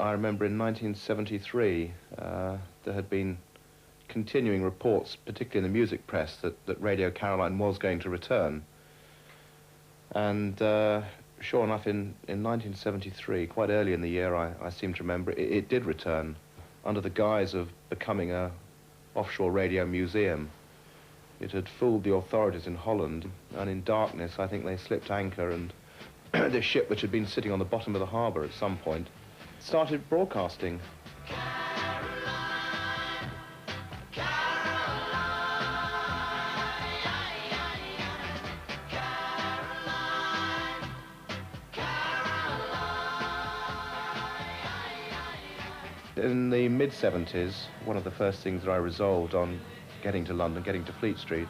I remember in 1973 there had been continuing reports, particularly in the music press, that Radio Caroline was going to return. And sure enough, in 1973, quite early in the year, I seem to remember, it did return under the guise of becoming a offshore radio museum. It had fooled the authorities in Holland, and in darkness, I think they slipped anchor, and this ship, which had been sitting on the bottom of the harbour at some point, started broadcasting. In the mid-70s, one of the first things that I resolved on getting to London, getting to Fleet Street,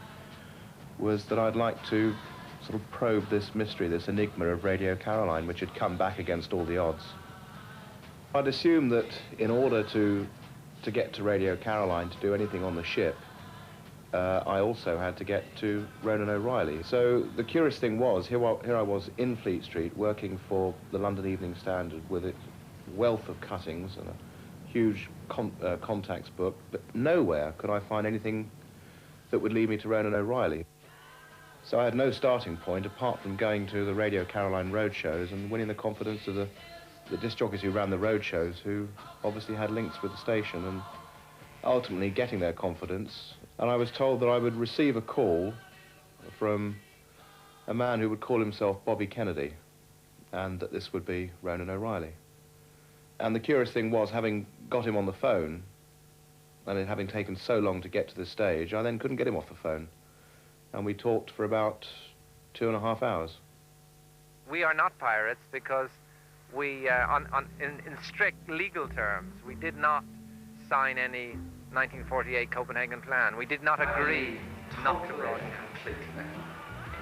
was that I'd like to sort of probe this mystery, this enigma of Radio Caroline, which had come back against all the odds. I'd assume that in order to get to Radio Caroline, to do anything on the ship, I also had to get to Ronan O'Reilly. So the curious thing was, here I was in Fleet Street, working for the London Evening Standard with its wealth of cuttings and a huge contacts book, but nowhere could I find anything that would lead me to Ronan O'Reilly. So I had no starting point apart from going to the Radio Caroline road shows and winning the confidence of the disc jockeys who ran the road shows, who obviously had links with the station, and ultimately getting their confidence. And I was told that I would receive a call from a man who would call himself Bobby Kennedy, and that this would be Ronan O'Reilly. And the curious thing was, having got him on the phone, and it having taken so long to get to this stage, I then couldn't get him off the phone. And we talked for about 2.5 hours. We are not pirates because we, in strict legal terms, we did not sign any 1948 Copenhagen plan. We did not agree not to broadcast. Completely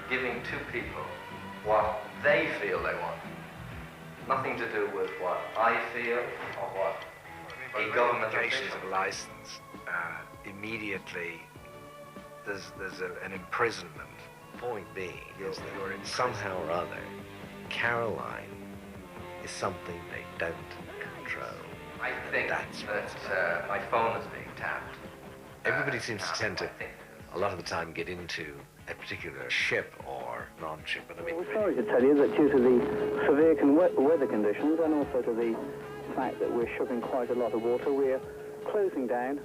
giving to people what they feel they want. Nothing to do with what I feel or what a government applications of a license. Immediately, there's an imprisonment. Point being is that somehow or other, Caroline is something they don't control. I think that my phone is being tapped. Everybody seems to tend to, a lot of the time, get into a particular ship or non-ship. But I mean, we're sorry to tell you that due to the severe weather conditions and also to the fact that we're shoving quite a lot of water, we're closing down,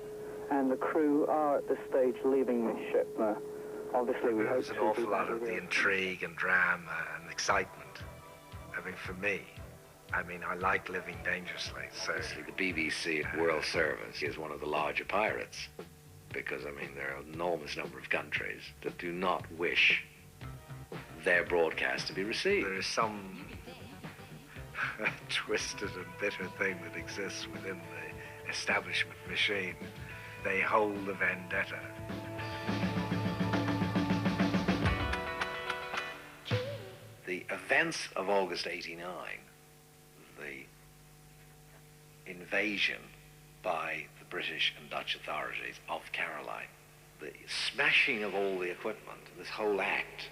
and the crew are at this stage leaving the ship. Obviously, we hope there's an awful lot of the intrigue and drama and excitement. I mean, for me, I like living dangerously. So the BBC World Service is one of the larger pirates, because, I mean, there are an enormous number of countries that do not wish their broadcast to be received. There is some twisted and bitter thing that exists within the establishment machine. They hold the vendetta. The events of August '89, the invasion by the British and Dutch authorities of Caroline, the smashing of all the equipment, this whole act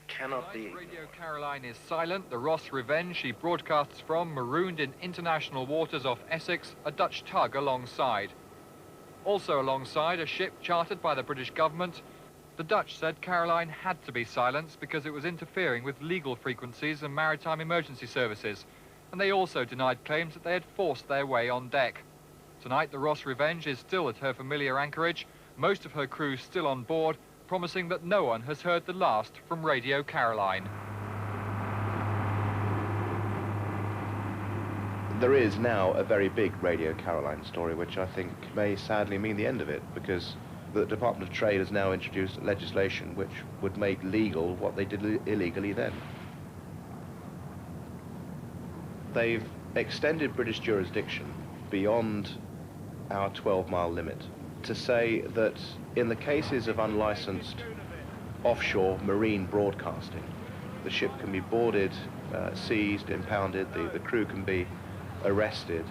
cannot be ignored. Radio Caroline is silent. The Ross Revenge she broadcasts from, marooned in international waters off Essex, a Dutch tug alongside. Also alongside, a ship chartered by the British government. The Dutch said Caroline had to be silenced because it was interfering with legal frequencies and maritime emergency services, and they also denied claims that they had forced their way on deck. Tonight, the Ross Revenge is still at her familiar anchorage, most of her crew still on board, promising that no one has heard the last from Radio Caroline. There is now a very big Radio Caroline story, which I think may sadly mean the end of it, because the Department of Trade has now introduced legislation which would make legal what they did illegally then. They've extended British jurisdiction beyond our 12-mile limit to say that in the cases of unlicensed offshore marine broadcasting, the ship can be boarded, seized, impounded, the crew can be arrested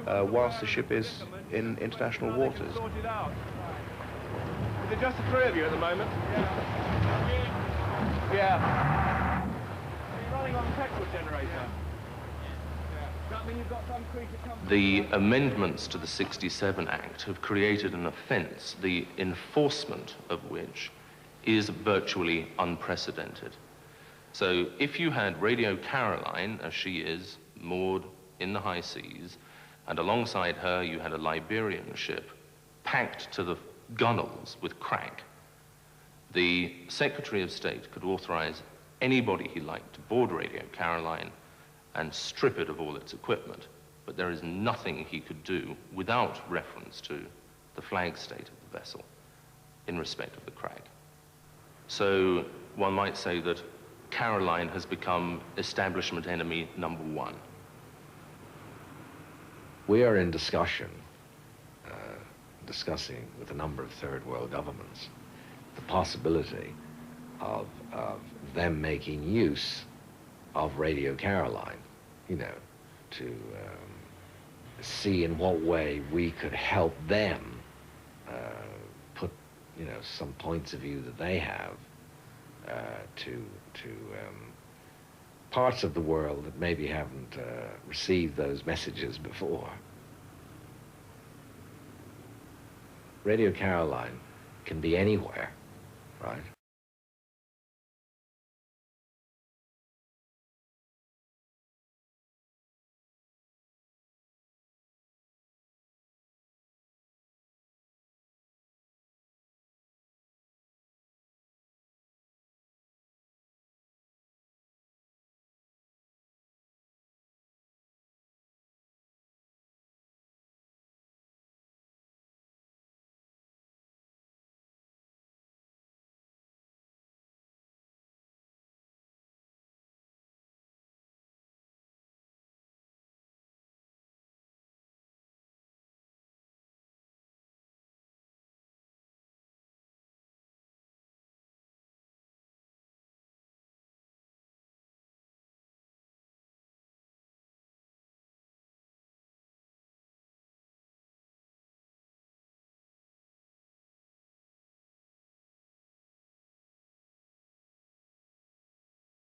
whilst the ship is in international waters. Is it just the three of you at the moment? Yeah. Are you running on the petrol generator? Yeah. Does that mean The amendments to the 67 Act have created an offence, the enforcement of which is virtually unprecedented. So if you had Radio Caroline, as she is, moored in the high seas, and alongside her you had a Liberian ship packed to the gunwales with crack, the Secretary of State could authorize anybody he liked to board Radio Caroline and strip it of all its equipment, but there is nothing he could do without reference to the flag state of the vessel in respect of the crack. So one might say that Caroline has become establishment enemy #1. We are in discussion, discussing with a number of third world governments the possibility of them making use of Radio Caroline, you know, to see in what way we could help them put, you know, some points of view that they have to parts of the world that maybe haven't received those messages before. Radio Caroline can be anywhere, right?